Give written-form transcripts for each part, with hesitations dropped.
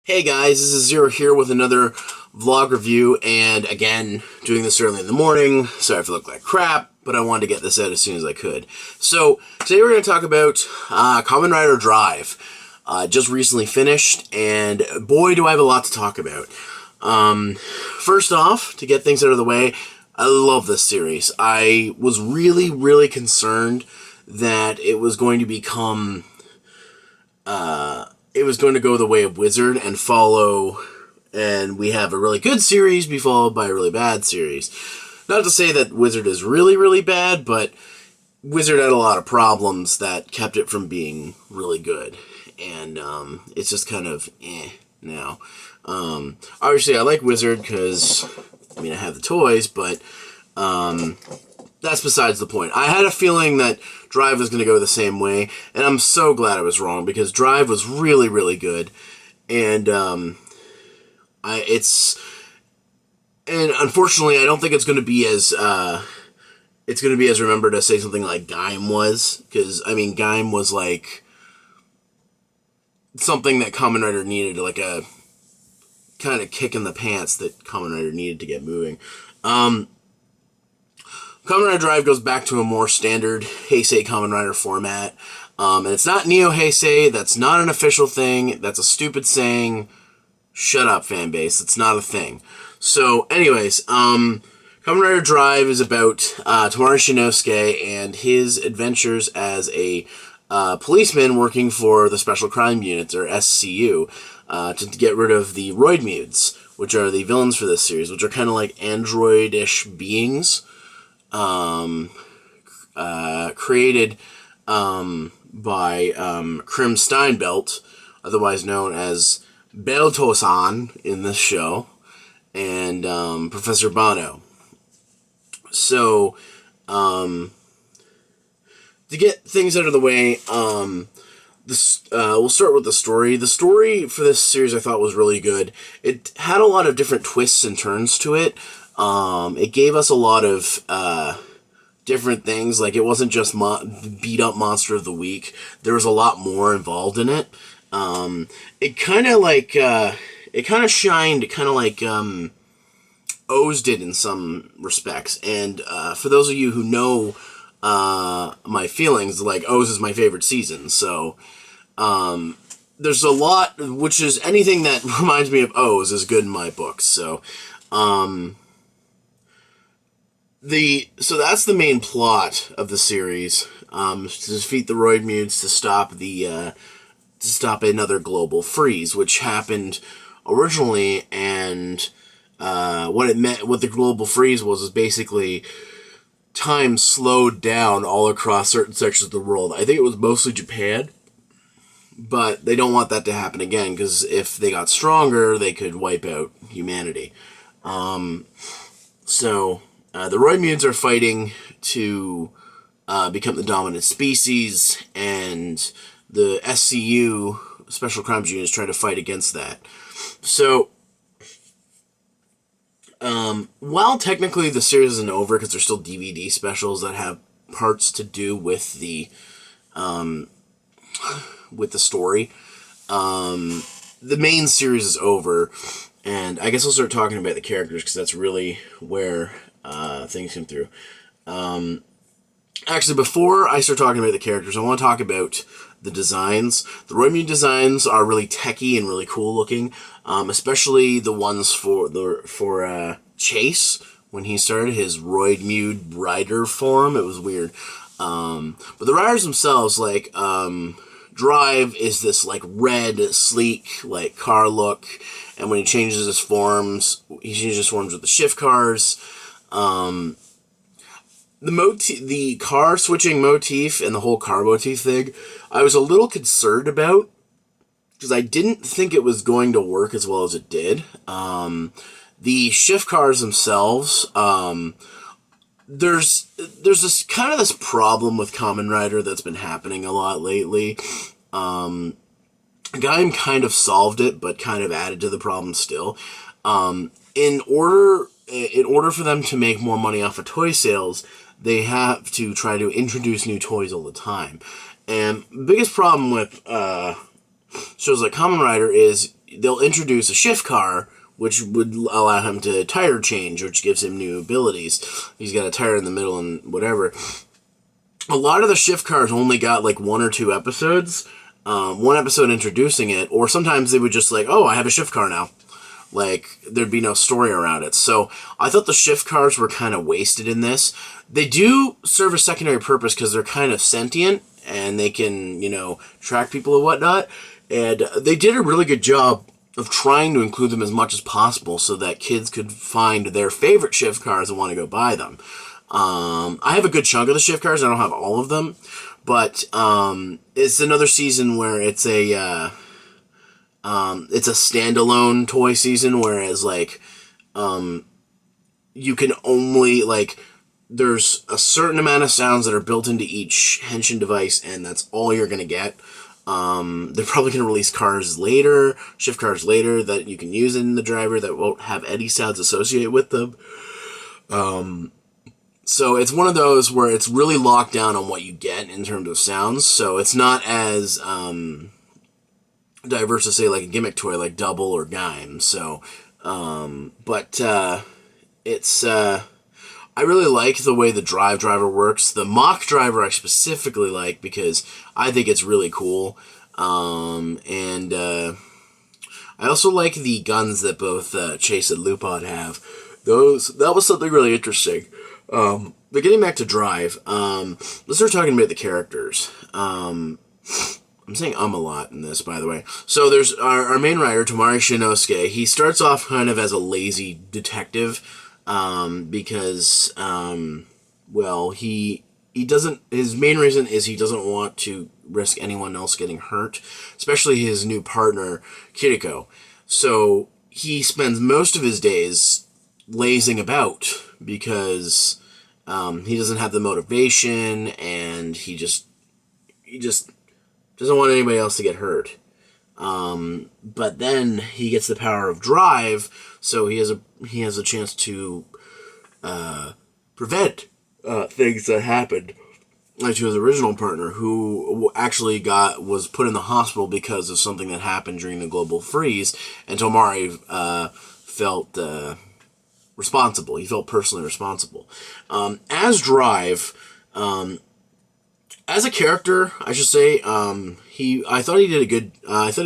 Hey guys, this is Zero here with another vlog review, and again, doing this early in the morning. Sorry if I look like crap, but I wanted to get this out as soon as I could. So, today we're going to talk about Kamen Rider Drive. Just recently finished, and boy do I have a lot to talk about. First off, to get things out of the way, I love this series. I was really concerned that it was going to become... it was going to go the way of Wizard and follow, and we have a really good series be followed by a really bad series. Not to say that Wizard is really bad, but Wizard had a lot of problems that kept it from being really good. And it's just kind of now. Obviously, I like Wizard because, I mean, I have the toys, but that's besides the point. I had a feeling that Drive was going to go the same way, and I'm so glad I was wrong, because Drive was really good, and unfortunately I don't think it's going to be as remembered as, say, something like Gaim was, because I mean Gaim was like something that Kamen Rider needed, like a kind of kick in the pants that Kamen Rider needed to get moving. Kamen Rider Drive goes back to a more standard Heisei Kamen Rider format. And it's not Neo Heisei. That's not an official thing. That's a stupid saying. Shut up, fanbase. It's not a thing. So, anyways, Kamen Rider Drive is about Tamari Shinosuke and his adventures as a policeman working for the Special Crime Units, or SCU, to get rid of the Roidmudes, which are the villains for this series, which are kind of like android-ish beings. Created by Krim Steinbelt, otherwise known as Belto-san in this show, and Professor Bano. So, to get things out of the way, we'll start with the story. The story for this series I thought was really good. It had a lot of different twists and turns to it. It gave us a lot of different things. Like, it wasn't just beat up monster of the week. There was a lot more involved in it. It kind of shined kind of like O's did in some respects. And for those of you who know my feelings, like, O's is my favorite season. So there's a lot, which is anything that reminds me of O's is good in my books. So so that's the main plot of the series, to defeat the Roidmudes, to stop another global freeze, which happened originally, and what the global freeze was basically time slowed down all across certain sections of the world. I think it was mostly Japan, but they don't want that to happen again, because if they got stronger, they could wipe out humanity. The Roidmudes are fighting to become the dominant species, and the SCU, Special Crimes Unit, is trying to fight against that. So, while technically the series isn't over, because there's still DVD specials that have parts to do with the story, the main series is over, and I guess I'll start talking about the characters, because that's really where things come through. Actually, before I start talking about the characters, I want to talk about the designs. The Roidmude designs are really techy and really cool looking, especially the ones for Chase, when he started his Roidmude rider form. It was weird. But the riders themselves, like, Drive is this, like, red, sleek, like, car look, and when he changes his forms with the shift cars. The car switching motif and the whole car motif thing, I was a little concerned about, because I didn't think it was going to work as well as it did. The shift cars themselves, there's this kind of this problem with Kamen Rider that's been happening a lot lately. Gaim kind of solved it, but kind of added to the problem still. In order for them to make more money off of toy sales, they have to try to introduce new toys all the time. And the biggest problem with shows like Kamen Rider is they'll introduce a shift car, which would allow him to tire change, which gives him new abilities. He's got a tire in the middle and whatever. A lot of the shift cars only got like 1 or 2 episodes. One episode introducing it, or sometimes they would just like, oh, I have a shift car now. Like, there'd be no story around it. So I thought the shift cars were kind of wasted in this. They do serve a secondary purpose because they're kind of sentient and they can, track people and whatnot. And they did a really good job of trying to include them as much as possible so that kids could find their favorite shift cars and want to go buy them. I have a good chunk of the shift cars. I don't have all of them. But it's another season where it's a standalone toy season, whereas like you can only like there's a certain amount of sounds that are built into each henshin device, and that's all you're gonna get. They're probably gonna release shift cars later that you can use in the driver that won't have any sounds associated with them. So it's one of those where it's really locked down on what you get in terms of sounds. So it's not as diverse as, say, like a gimmick toy like Double or Gaim. So, it's I really like the way the driver works. The mock driver I specifically like because I think it's really cool. I also like the guns that both Chase and Lupin have. That was something really interesting. But getting back to Drive, let's start talking about the characters. I'm saying a lot in this, by the way. So there's our main writer, Tomari Shinosuke. He starts off kind of as a lazy detective, because, he doesn't, his main reason is he doesn't want to risk anyone else getting hurt, especially his new partner, Kiriko. So he spends most of his days lazing about because he doesn't have the motivation, and he just doesn't want anybody else to get hurt. But then he gets the power of Drive, so he has a chance to prevent things that happened. Like to his original partner, who actually was put in the hospital because of something that happened during the global freeze, and Tomari felt responsible. He felt personally responsible. As Drive, as a character, I should say, I thought he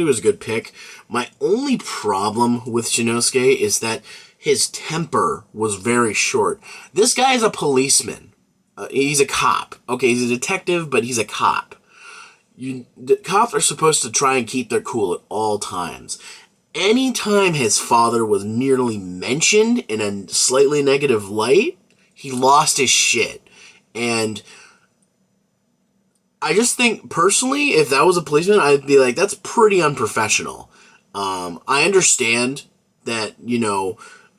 was a good pick. My only problem with Shinosuke is that his temper was very short. This guy is a policeman. He's a cop. Okay, he's a detective, but he's a cop. The cops are supposed to try and keep their cool at all times. Anytime his father was merely mentioned in a slightly negative light, he lost his shit. And I just think, personally, if that was a policeman, I'd be like, that's pretty unprofessional. I understand that,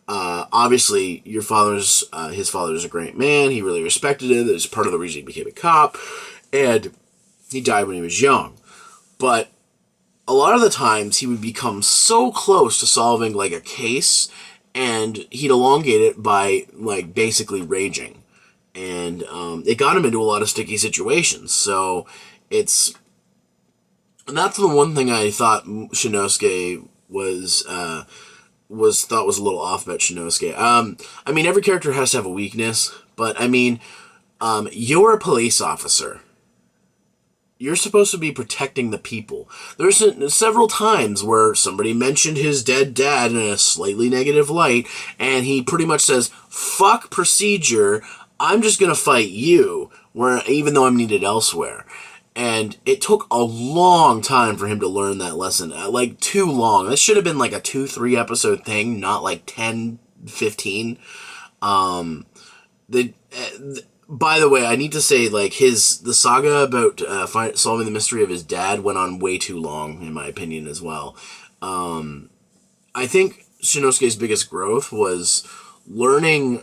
obviously his father's a great man. He really respected it. That's part of the reason he became a cop. And he died when he was young. But a lot of the times he would become so close to solving like a case, and he'd elongate it by like basically raging. And it got him into a lot of sticky situations. So that's the one thing I thought Shinosuke was a little off about Shinosuke. I mean, every character has to have a weakness, but I mean, you're a police officer. You're supposed to be protecting the people. There's several times where somebody mentioned his dead dad in a slightly negative light, and he pretty much says, fuck procedure, I'm just going to fight you, even though I'm needed elsewhere. And it took a long time for him to learn that lesson. Like, too long. This should have been like a 2-3 episode thing, not like 10, 15. By the way, I need to say, like, the saga about solving the mystery of his dad went on way too long, in my opinion, as well. I think Shinosuke's biggest growth was learning,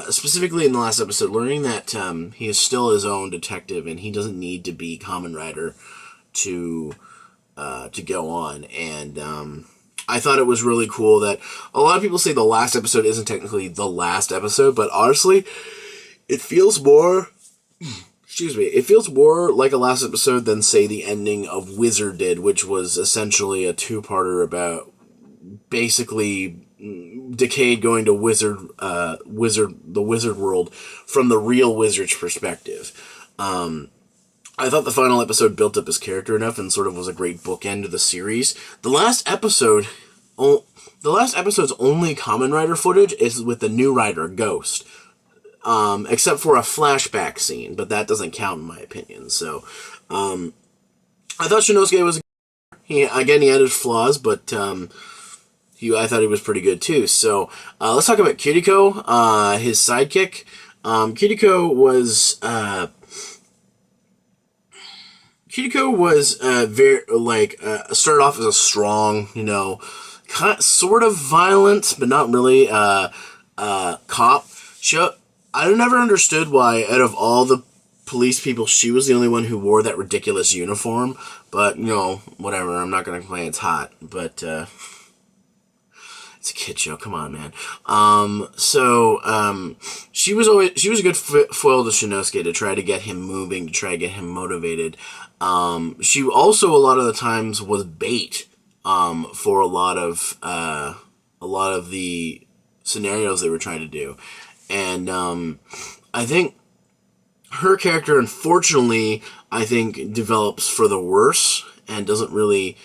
specifically in the last episode, learning that he is still his own detective, and he doesn't need to be Kamen Rider to go on. And I thought it was really cool that a lot of people say the last episode isn't technically the last episode, but honestly, it feels more like a last episode than, say, the ending of Wizard did, which was essentially a two-parter about basically Decade going to the wizard world from the real wizard's perspective. I thought the final episode built up his character enough and sort of was a great bookend to the series. The last episode's only Kamen Rider footage is with the new rider, Ghost. Except for a flashback scene, but that doesn't count in my opinion. So, I thought Shinosuke was he had his flaws, but I thought he was pretty good too. So let's talk about Kiriko, his sidekick. Kiriko was very started off as a strong, sort of violent, but not really cop. I never understood why, out of all the police people, she was the only one who wore that ridiculous uniform. But, whatever. I'm not going to complain. It's hot. But, it's a kid show. Come on, man. She was a good foil to Shinosuke to try to get him moving, to try to get him motivated. She also, a lot of the times, was bait, for a lot of the scenarios they were trying to do. And I think her character, unfortunately, develops for the worse and doesn't really...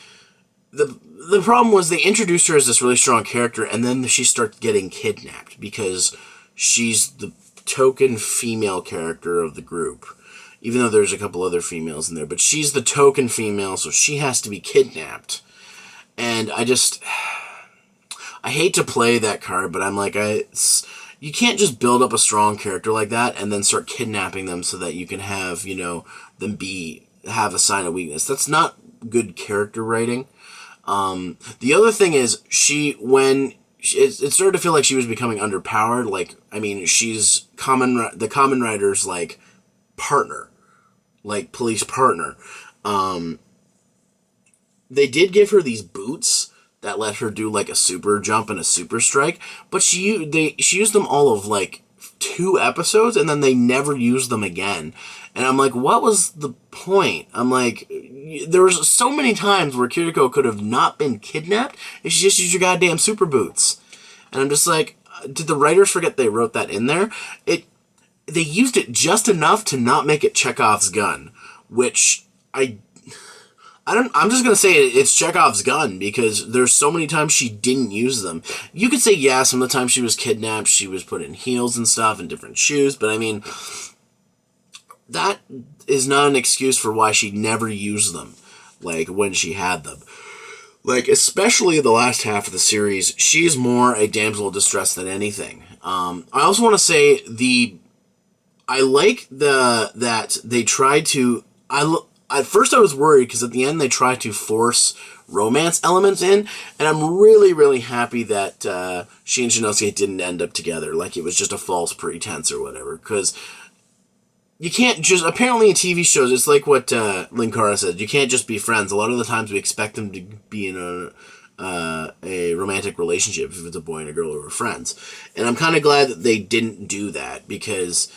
The problem was they introduced her as this really strong character, and then she starts getting kidnapped because she's the token female character of the group. Even though there's a couple other females in there, but she's the token female, so she has to be kidnapped. And I hate to play that card, but I'm like, you can't just build up a strong character like that and then start kidnapping them so that you can have, them have a sign of weakness. That's not good character writing. The other thing is, it started to feel like she was becoming underpowered. She's the Kamen Rider's, partner. Police partner. They did give her these boots that let her do a super jump and a super strike, but she used them all of 2 episodes, and then they never used them again. And I'm like, what was the point? I'm like, there was so many times where Kiriko could have not been kidnapped if she just used your goddamn super boots. And I'm just like, did the writers forget they wrote that in there? They used it just enough to not make it Chekhov's gun, which I'm just going to say it's Chekhov's gun because there's so many times she didn't use them. You could say, yeah, some of the time she was kidnapped, she was put in heels and stuff and different shoes, but I mean, that is not an excuse for why she never used them, when she had them. Especially the last half of the series, she's more a damsel of distress than anything. I also want to say I like that they tried to... At first I was worried because at the end they tried to force romance elements in, and I'm really, really happy that she and Shinosuke didn't end up together, it was just a false pretense or whatever, because you can't just... Apparently in TV shows, it's like what Linkara said, you can't just be friends. A lot of the times we expect them to be in a romantic relationship if it's a boy and a girl who are friends. And I'm kind of glad that they didn't do that, because...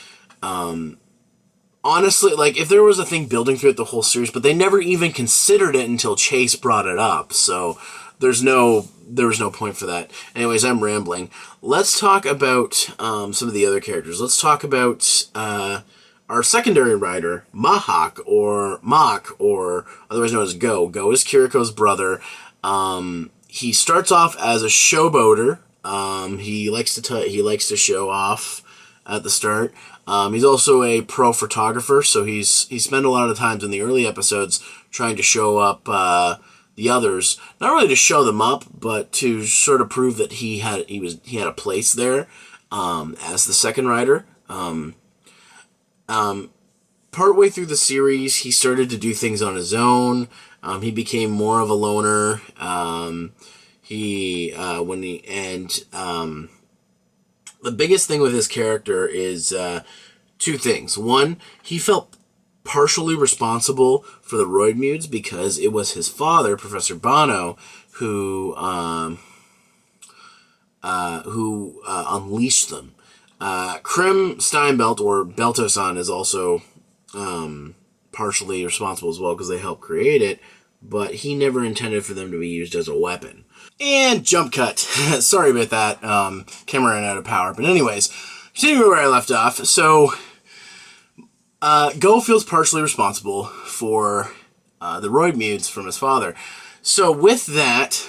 honestly, if there was a thing building throughout the whole series, but they never even considered it until Chase brought it up, so there was no point for that. Anyways, I'm rambling. Let's talk about some of the other characters. Let's talk about our secondary rider, Mach, or otherwise known as Go. Go is Kiriko's brother. He starts off as a showboater. He likes to show off at the start. He's also a pro photographer, so he spent a lot of times in the early episodes trying to show up the others, not really to show them up, but to sort of prove that he had a place there as the second rider. Partway through the series, he started to do things on his own. He became more of a loner. The biggest thing with his character is 2 things. One, he felt partially responsible for the Roidmudes because it was his father, Professor Bano, who unleashed them. Krim Steinbelt, or Belto-san, is also partially responsible as well because they helped create it, but he never intended for them to be used as a weapon. And jump cut. Sorry about that. Camera ran out of power. But anyways, continuing where I left off. So, Go feels partially responsible for the roid mutes from his father. So with that,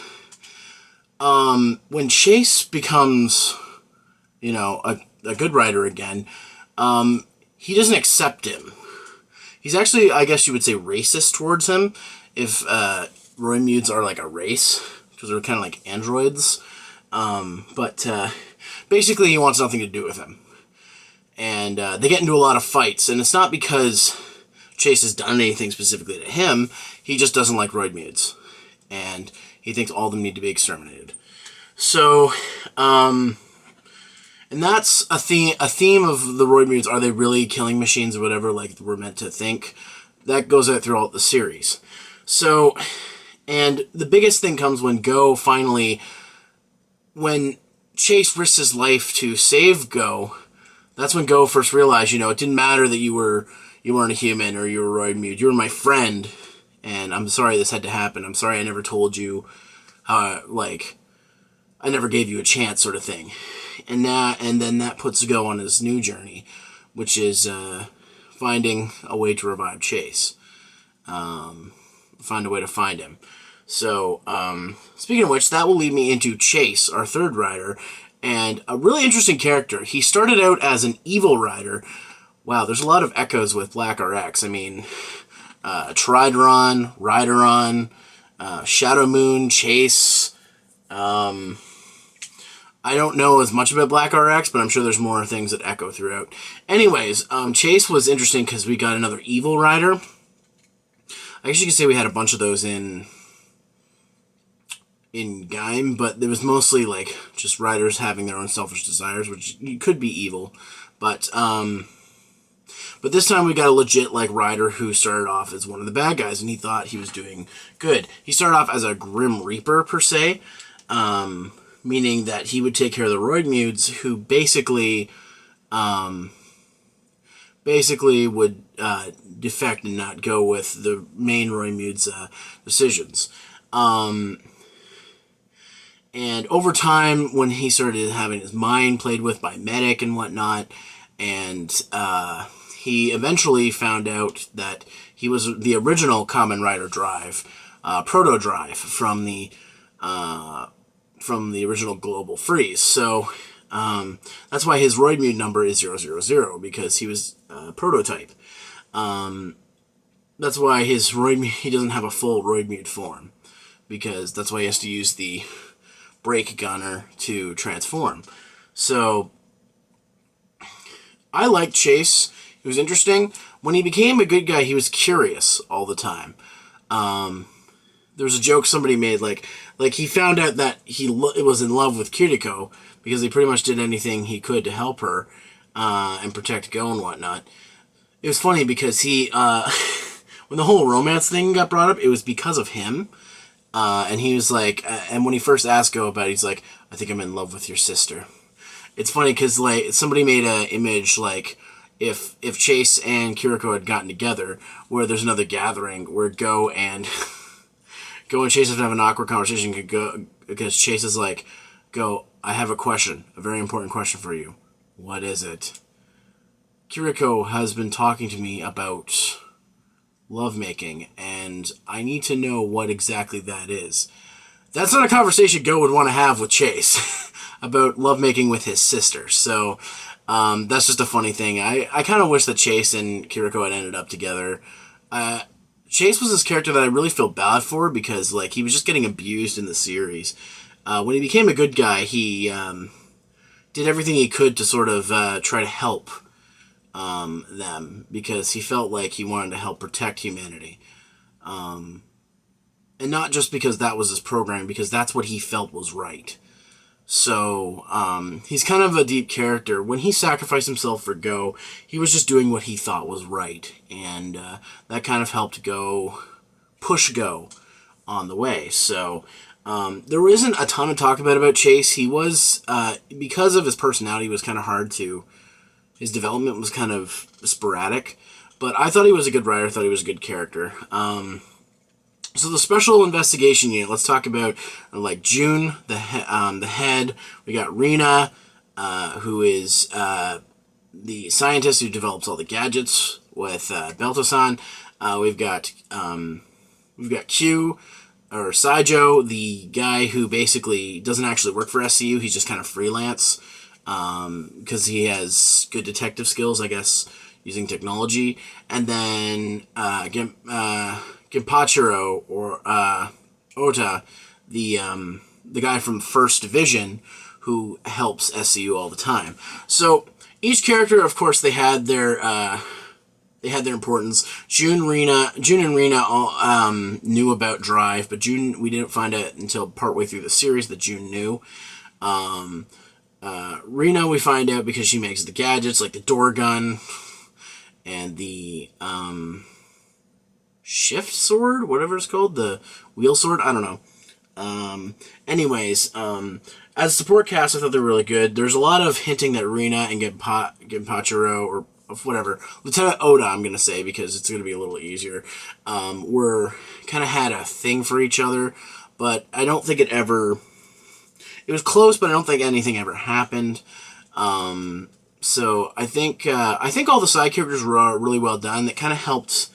when Chase becomes, a good writer again, he doesn't accept him. He's actually, I guess you would say, racist towards him, if roid mutes are like a race, because they're kind of like androids. But basically he wants nothing to do with him. And they get into a lot of fights, and it's not because Chase has done anything specifically to him, he just doesn't like roid mutes. And he thinks all of them need to be exterminated. So, and that's a theme of the roid mutes. Are they really killing machines or whatever, like we're meant to think? That goes out throughout the series. So, and the biggest thing comes when Go finally, when Chase risks his life to save Go, that's when Go first realized, it didn't matter that you weren't a human or you were a roid mute. You were my friend, and I'm sorry this had to happen. I'm sorry I never told you, I never gave you a chance, sort of thing. And then that puts Go on his new journey, which is finding a way to revive Chase. Find a way to find him. So, speaking of which, that will lead me into Chase, our third rider, and a really interesting character. He started out as an evil rider. Wow, there's a lot of echoes with Black RX. I mean, Trideron, Rideron, Shadow Moon, Chase. I don't know as much about Black RX, but I'm sure there's more things that echo throughout. Anyways, Chase was interesting because we got another evil rider. I guess you could say we had a bunch of those in Gaim, but there was mostly like just riders having their own selfish desires, which could be evil. But this time we got a legit like rider who started off as one of the bad guys, and he thought he was doing good. He started off as a Grim Reaper per se, meaning that he would take care of the roid mutes, who basically would defect and not go with the main roid mutes' decisions. And over time, when he started having his mind played with by Medic and whatnot, and he eventually found out that he was the original Kamen Rider Drive, Proto Drive from the original Global Freeze. So that's why his roid mute number is 000, because he was a prototype. That's why his roid mute, he doesn't have a full roid mute form, because that's why he has to use the brake gunner to transform. So I liked Chase. He was interesting. When he became a good guy, he was curious all the time. There was a joke somebody made, like he found out that he was in love with Kiriko because he pretty much did anything he could to help her and protect Go and whatnot. It was funny because he, when the whole romance thing got brought up, it was because of him. And he was like, and when he first asked Go about it, he's like, I think I'm in love with your sister. It's funny because like somebody made an image like if Chase and Kiriko had gotten together, where there's another gathering where Go and Chase have to have an awkward conversation because Chase is like, Go, I have a question, a very important question for you. What is it? Kiriko has been talking to me about lovemaking, and I need to know what exactly that is. That's not a conversation Go would want to have with Chase about lovemaking with his sister. So that's just a funny thing. I kind of wish that Chase and Kiriko had ended up together. Chase was this character that I really feel bad for because like he was just getting abused in the series. When he became a good guy, he did everything he could to sort of try to help them, because he felt like he wanted to help protect humanity. And not just because that was his program, because that's what he felt was right. So, he's kind of a deep character. When he sacrificed himself for Go, he was just doing what he thought was right. And that kind of helped push Go on the way. So, there isn't a ton to talk about Chase. He was, because of his personality, was kind of hard to... His development was kind of sporadic, but I thought he was a good writer. I thought he was a good character. So the Special Investigation Unit. Let's talk about like June, the head. We got Rina, who is the scientist who develops all the gadgets with Beltosan. We've got Q, or Saijo, the guy who basically doesn't actually work for SCU. He's just kind of freelance because he has good detective skills, I guess, using technology. And then Ginpachiro, or Ota, the guy from First Division, who helps SCU all the time. So each character, of course, they had their importance. June and Rina all knew about Drive, but June, we didn't find out until partway through the series that June knew. Rina, we find out because she makes the gadgets, like the door gun and the shift sword, whatever it's called, the wheel sword, I don't know. As support cast, I thought they were really good. There's a lot of hinting that Rina and Ginpachiro, or whatever, Lieutenant Oda, I'm going to say, because it's going to be a little easier, were kind of had a thing for each other, but I don't think it was close, but I don't think anything ever happened. So I think all the side characters were really well done. That kind of helped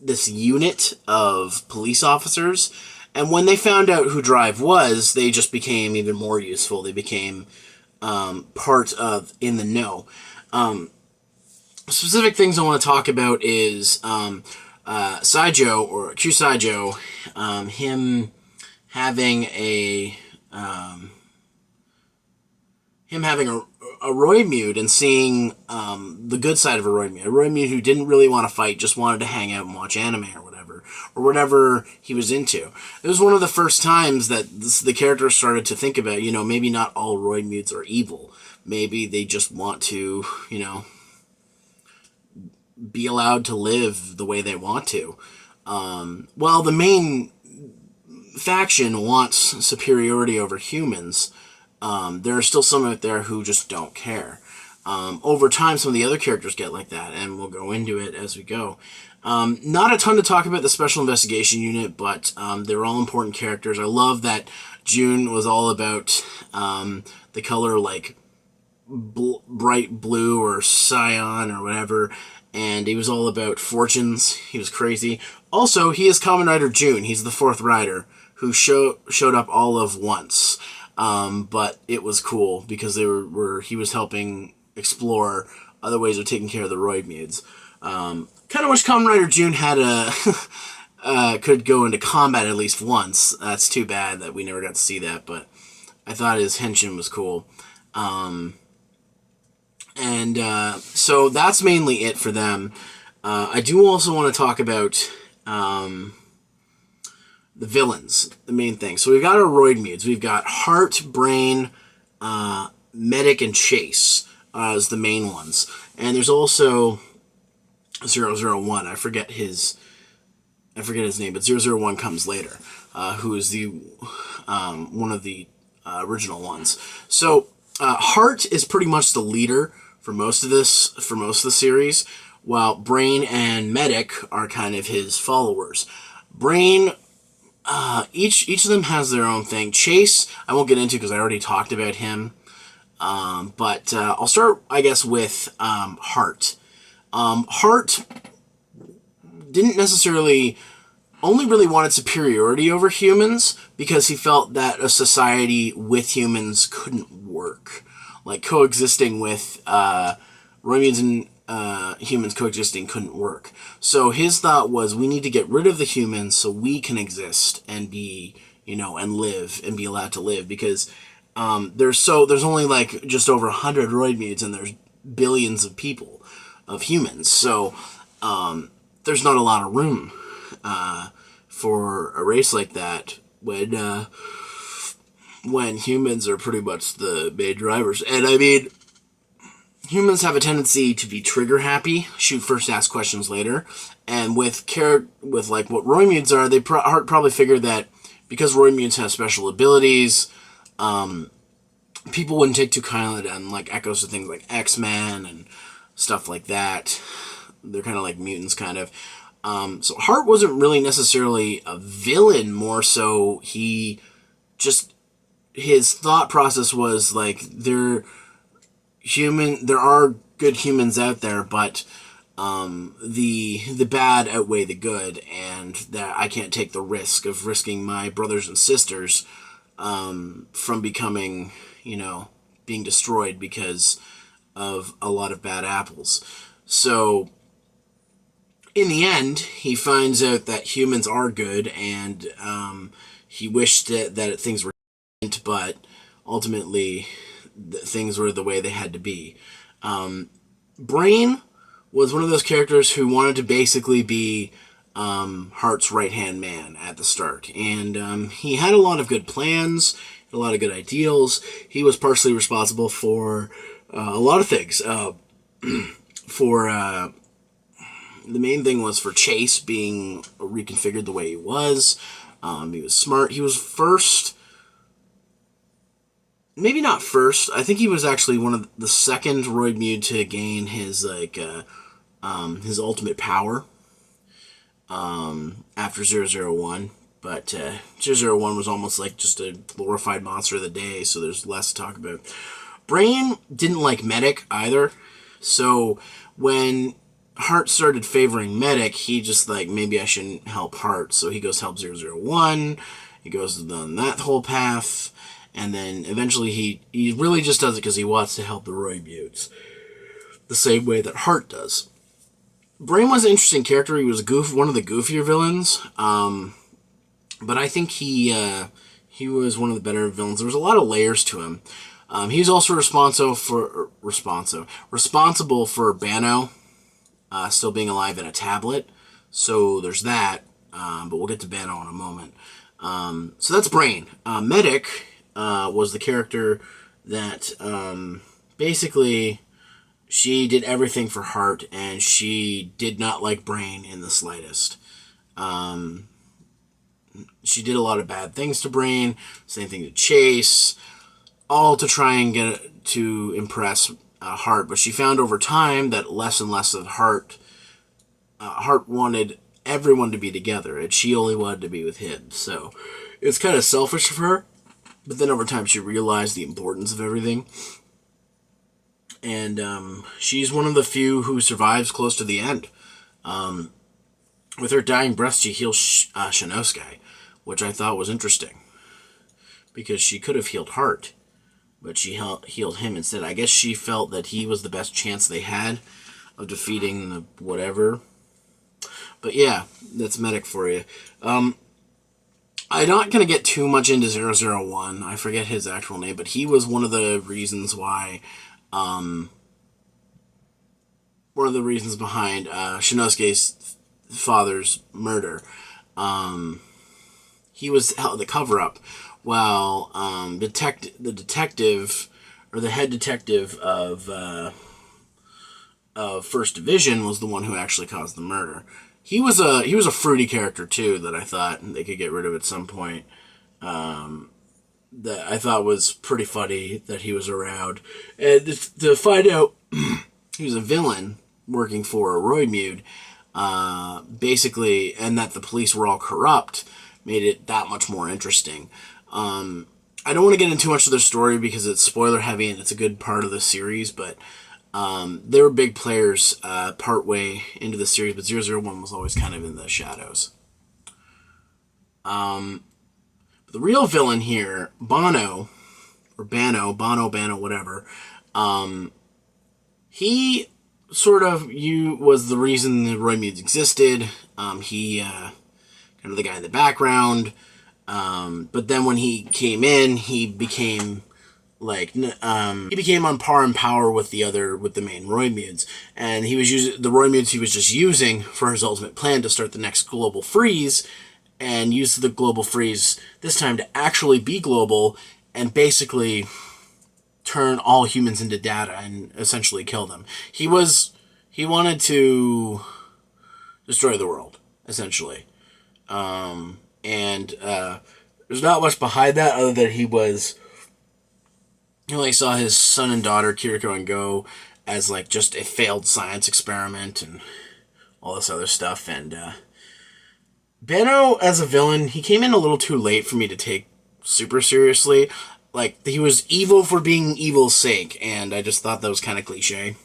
this unit of police officers. And when they found out who Drive was, they just became even more useful. They became part of in the know. Specific things I want to talk about is Saijo, or Q Saijo, him having a Roidmude and seeing the good side of a Roidmude. A Roidmude who didn't really want to fight, just wanted to hang out and watch anime or whatever he was into. It was one of the first times that the character started to think about, maybe not all Roidmudes are evil. Maybe they just want to, be allowed to live the way they want to. While the main faction wants superiority over humans, there are still some out there who just don't care. Over time, some of the other characters get like that, and we'll go into it as we go. Not a ton to talk about the Special Investigation Unit, but they're all important characters. I love that June was all about the color like bright blue or cyan or whatever, and he was all about fortunes. He was crazy. Also, he is Kamen Rider June. He's the fourth rider who showed up all of once. But it was cool because he was helping explore other ways of taking care of the Roidmudes. Kind of wish Kamen Rider June had could go into combat at least once. That's too bad that we never got to see that, but I thought his henshin was cool. So that's mainly it for them. I do also want to talk about the villains, the main thing. So we've got our Roidmudes. We've got Heart, Brain, Medic, and Chase as the main ones. And there's also 001. I forget his name, but 001 comes later, who is the one of the original ones. So Heart is pretty much the leader for most of the series, while Brain and Medic are kind of his followers. Brain, each of them has their own thing. Chase, I won't get into because I already talked about him. But I'll start, I guess, with Heart. Heart didn't necessarily only really wanted superiority over humans because he felt that a society with humans couldn't work. Like coexisting with Romuans and humans coexisting couldn't work. So his thought was, we need to get rid of the humans so we can exist and be, and live and be allowed to live, because there's only like just over 100 Roidmudes and there's billions of people, of humans. So there's not a lot of room for a race like that when humans are pretty much the main drivers. And I mean, humans have a tendency to be trigger happy, shoot first, ask questions later. And with like what Roidmudes are, they probably figured that because Roidmudes have special abilities, people wouldn't take too kindly to them, like echoes of things like X-Men and stuff like that. They're kind of like mutants, kind of. So Hart wasn't really necessarily a villain, more so his thought process was like, there are good humans out there, but the bad outweigh the good, and that I can't take the risk of risking my brothers and sisters from becoming, being destroyed because of a lot of bad apples. So in the end, he finds out that humans are good, and he wished that things were different, but ultimately things were the way they had to be. Brain was one of those characters who wanted to basically be Hart's right-hand man at the start. And he had a lot of good plans, a lot of good ideals. He was partially responsible for a lot of things. The main thing was for Chase being reconfigured the way he was. He was smart. He was first... Maybe not first. I think he was actually one of the second Roidmude to gain his his ultimate power after 001. But 001 was almost like just a glorified monster of the day, so there's less to talk about. Brain didn't like Medic either, so when Hart started favoring Medic, he just like, maybe I shouldn't help Hart, so he goes help 001. He goes down that whole path. And then eventually he really just does it because he wants to help the Roidmutes. The same way that Hart does. Brain was an interesting character. He was one of the goofier villains. But I think he was one of the better villains. There was a lot of layers to him. He's also responsible for Bano still being alive in a tablet. So there's that. But we'll get to Bano in a moment. So that's Brain. Medic... was the character that basically she did everything for Hart, and she did not like Brain in the slightest. She did a lot of bad things to Brain, same thing to Chase, all to try and get to impress Hart. But she found over time that less and less of Hart wanted everyone to be together, and she only wanted to be with him. So it's kind of selfish of her. But then over time, she realized the importance of everything. And she's one of the few who survives close to the end. With her dying breath, she heals Shinnōsuke, which I thought was interesting. Because she could have healed Hart, but she healed him instead. I guess she felt that he was the best chance they had of defeating the whatever. But yeah, that's Medic for you. I'm not going to get too much into 001. I forget his actual name, but he was one of the reasons why, one of the reasons behind Shinnōsuke's father's murder. He was the cover-up, while the detective, or the head detective of First Division was the one who actually caused the murder. He was a fruity character too that I thought they could get rid of at some point. That I thought was pretty funny that he was around, and to find out he was a villain working for a Roidmude, basically, and that the police were all corrupt, made it that much more interesting. I don't want to get into too much of their story because it's spoiler heavy and it's a good part of the series, but. They were big players partway into the series, but 001 was always kind of in the shadows. But the real villain here, Bano, whatever, he sort of was the reason the Roidmudes existed. He kind of the guy in the background, but then when he came in, he became... he became on par in power with the main Roidmudes, and he was using the Roidmudes he was just using for his ultimate plan to start the next global freeze, and use the global freeze this time to actually be global and basically turn all humans into data and essentially kill them. He wanted to destroy the world, essentially, and there's not much behind that other than he only saw his son and daughter, Kiriko and Go, as just a failed science experiment and all this other stuff. And Benno, as a villain, he came in a little too late for me to take super seriously. Like, he was evil for being evil's sake, and I just thought that was kind of cliche.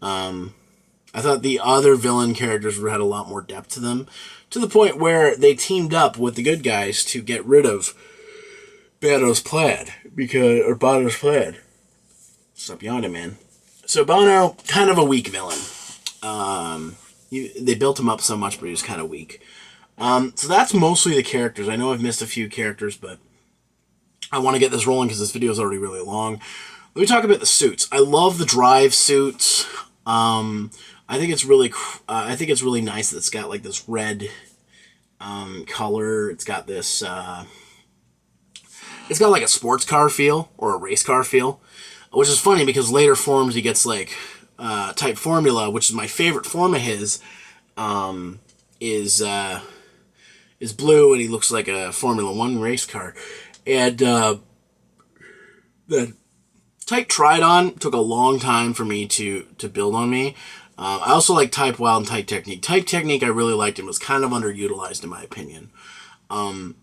I thought the other villain characters had a lot more depth to them, to the point where they teamed up with the good guys to get rid of Banno's plan, Banno's plan. Stop yawning, man. So Banno, kind of a weak villain. They built him up so much, but he was kind of weak. So that's mostly the characters. I know I've missed a few characters, but I want to get this rolling because this video is already really long. Let me talk about the suits. I love the drive suits. I think it's really nice that it's got like this red color. It's got this. It's got like a sports car feel or a race car feel, which is funny because later forms he gets like Type Formula, which is my favorite form of his. Is blue and he looks like a Formula 1 race car. And the Type Tridon took a long time for me to build on me. I also like Type Wild and Type Technique. Type Technique I really liked and was kind of underutilized in my opinion. Kamen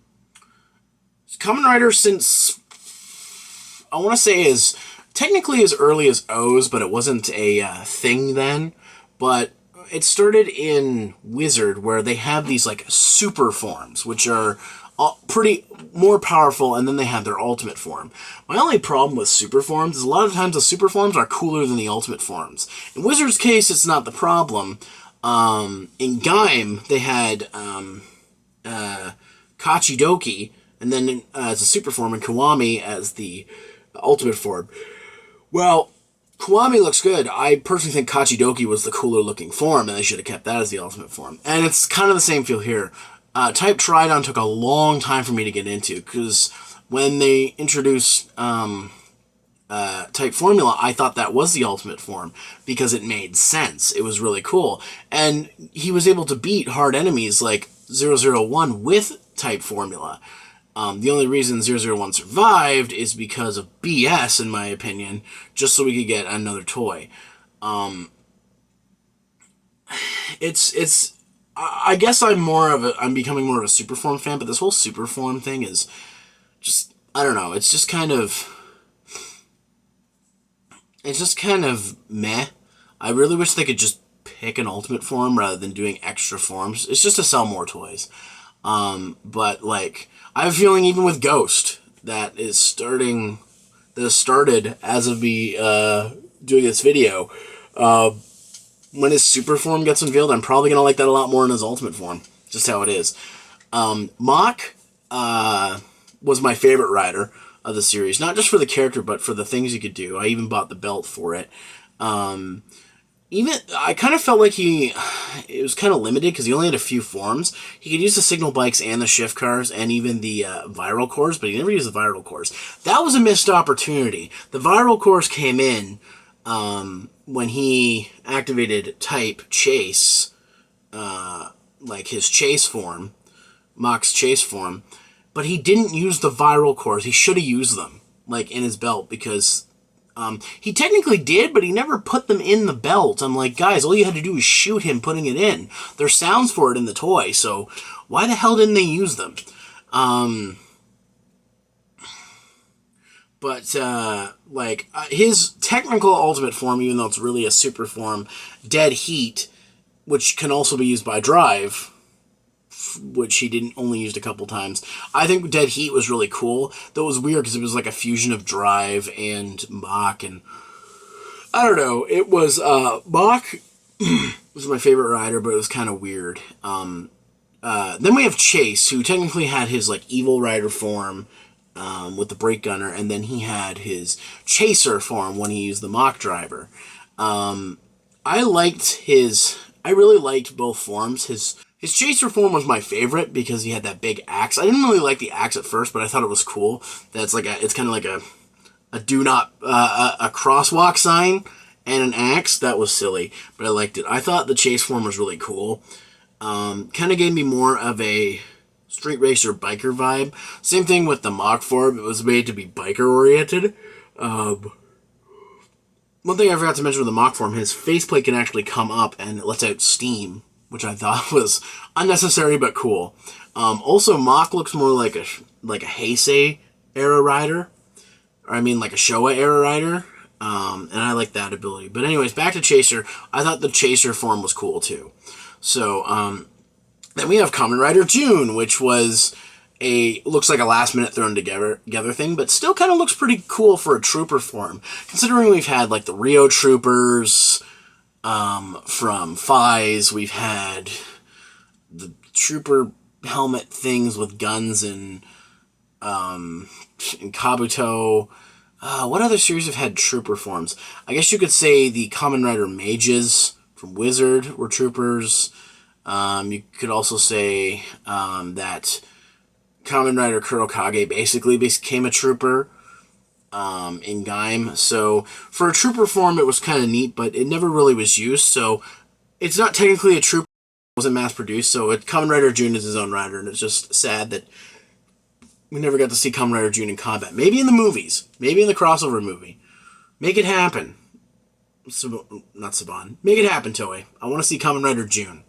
Rider, since I want to say is technically as early as O's, but it wasn't a thing then. But it started in Wizard, where they have these like super forms, which are pretty more powerful, and then they have their ultimate form. My only problem with super forms is a lot of times the super forms are cooler than the ultimate forms. In Wizard's case, it's not the problem. In Gaim, they had Kachidoki, and then as a super form, and Kiwami as the ultimate form. Well, Kiwami looks good. I personally think Kachidoki was the cooler looking form, and they should have kept that as the ultimate form. And it's kind of the same feel here. Type Tridon took a long time for me to get into, because when they introduced Type Formula, I thought that was the ultimate form, because it made sense. It was really cool. And he was able to beat hard enemies like 001 with Type Formula. The only reason 001 survived is because of BS, in my opinion, just so we could get another toy. I guess I'm becoming more of a Superform fan, but this whole Superform thing is just, I don't know, it's just kind of meh. I really wish they could just pick an ultimate form rather than doing extra forms. It's just to sell more toys. But like, I have a feeling even with Ghost that started as of me doing this video. When his super form gets unveiled, I'm probably going to like that a lot more in his ultimate form. Just how it is. Mach was my favorite rider of the series. Not just for the character, but for the things he could do. I even bought the belt for it. I kind of felt like it was kind of limited because he only had a few forms. He could use the signal bikes and the shift cars and even the viral cores, but he never used the viral cores. That was a missed opportunity. The viral cores came in when he activated Type Chase, like his chase form, Mach's chase form, but he didn't use the viral cores. He should have used them, like, in his belt, because he technically did, but he never put them in the belt. I'm like, guys, all you had to do was shoot him putting it in. There's sounds for it in the toy, so why the hell didn't they use them? His technical ultimate form, even though it's really a super form, Dead Heat, which can also be used by Drive, which he didn't only used a couple times. I think Dead Heat was really cool. That was weird because it was like a fusion of Drive and Mach, and I don't know. It was Mach was my favorite rider, but it was kind of weird. Then we have Chase, who technically had his like evil rider form with the brake gunner, and then he had his chaser form when he used the Mach driver. I really liked both forms. His chaser form was my favorite because he had that big axe. I didn't really like the axe at first, but I thought it was cool. That's like it's kind of like a crosswalk sign and an axe. That was silly, but I liked it. I thought the chase form was really cool. Kind of gave me more of a street racer biker vibe. Same thing with the Mach form. It was made to be biker oriented. One thing I forgot to mention with the mock form, his faceplate can actually come up and it lets out steam, which I thought was unnecessary but cool. Also, Mock looks more like a Heisei era rider, or I mean like a Showa era rider, and I like that ability. But anyways, back to Chaser. I thought the Chaser form was cool too. So then we have Kamen Rider June, which was looks like a last minute thrown together thing, but still kind of looks pretty cool for a trooper form, considering we've had like the Rio troopers from Fies, we've had the trooper helmet things with guns and Kabuto. What other series have had trooper forms? I guess you could say the Kamen Rider mages from Wizard were troopers. You could also say that Kamen Rider Kurokage basically became a trooper in Gaim. So for a trooper form, it was kind of neat, but it never really was used. So it's not technically a trooper. It wasn't mass produced. So Kamen Rider June is his own rider, and it's just sad that we never got to see Kamen Rider June in combat. Maybe in the movies. Maybe in the crossover movie. Make it happen. Not Saban. Make it happen, Toei. I want to see Kamen Rider June.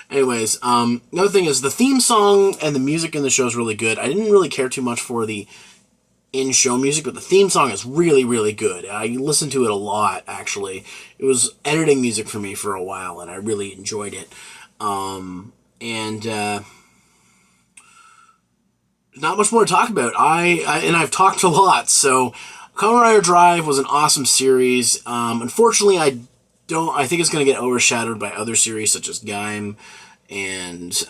Anyways, another thing is the theme song and the music in the show is really good. I didn't really care too much for the in-show music, but the theme song is really, really good. I listened to it a lot, actually. It was editing music for me for a while, and I really enjoyed it. Not much more to talk about. I've talked a lot, so Kamen Rider Drive was an awesome series. Unfortunately, I think it's going to get overshadowed by other series such as Gaim and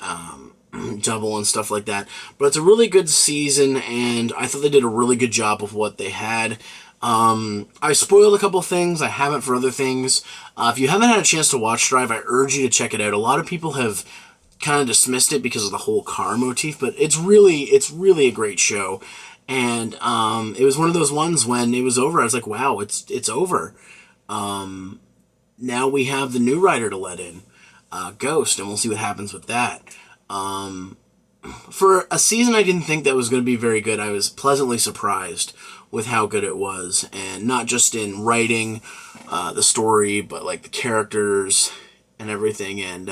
Double and stuff like that. But it's a really good season, and I thought they did a really good job of what they had. I spoiled a couple things. I haven't for other things. If you haven't had a chance to watch Drive, I urge you to check it out. A lot of people have kind of dismissed it because of the whole car motif, but it's really a great show. And it was one of those ones when it was over, I was like, wow, it's over. Now we have the new writer to let in, Ghost, and we'll see what happens with that. For a season I didn't think that was going to be very good, I was pleasantly surprised with how good it was, and not just in writing the story, but like the characters and everything. And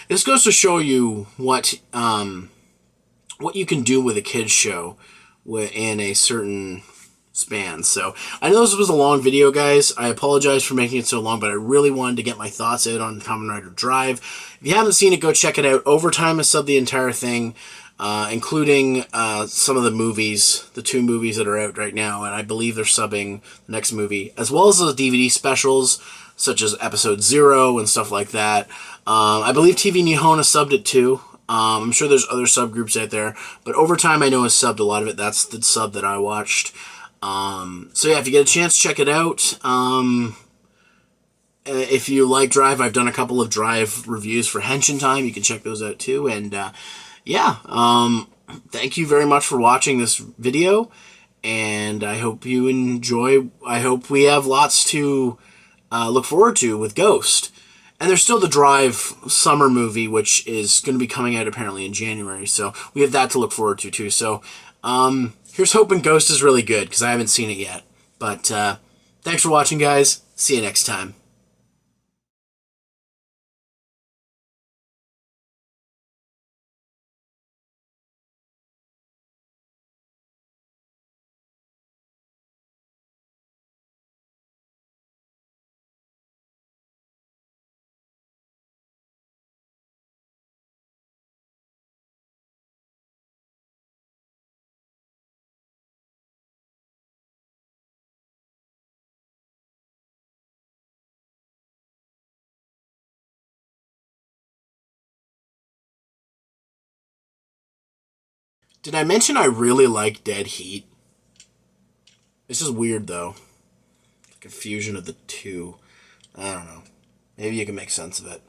this goes to show you what you can do with a kids show in a certain span. So I know this was a long video, guys. I apologize for making it so long, but I really wanted to get my thoughts out on Kamen Rider Drive. If you haven't seen it, go check it out. Overtime has subbed the entire thing, including some of the movies, the 2 movies that are out right now, and I believe they're subbing the next movie, as well as those DVD specials, such as Episode 0 and stuff like that. I believe TV Nihon has subbed it too. I'm sure there's other subgroups out there, but Overtime I know has subbed a lot of it. That's the sub that I watched. So yeah, if you get a chance, check it out. If you like Drive, I've done a couple of Drive reviews for Henshin Time. You can check those out too. And thank you very much for watching this video, and I hope you enjoy. I hope we have lots to look forward to with Ghost. And there's still the Drive summer movie, which is going to be coming out apparently in January. So we have that to look forward to too. So here's hoping Ghost is really good, because I haven't seen it yet. But thanks for watching, guys. See you next time. Did I mention I really like Dead Heat? This is weird, though. Like a fusion of the two. I don't know. Maybe you can make sense of it.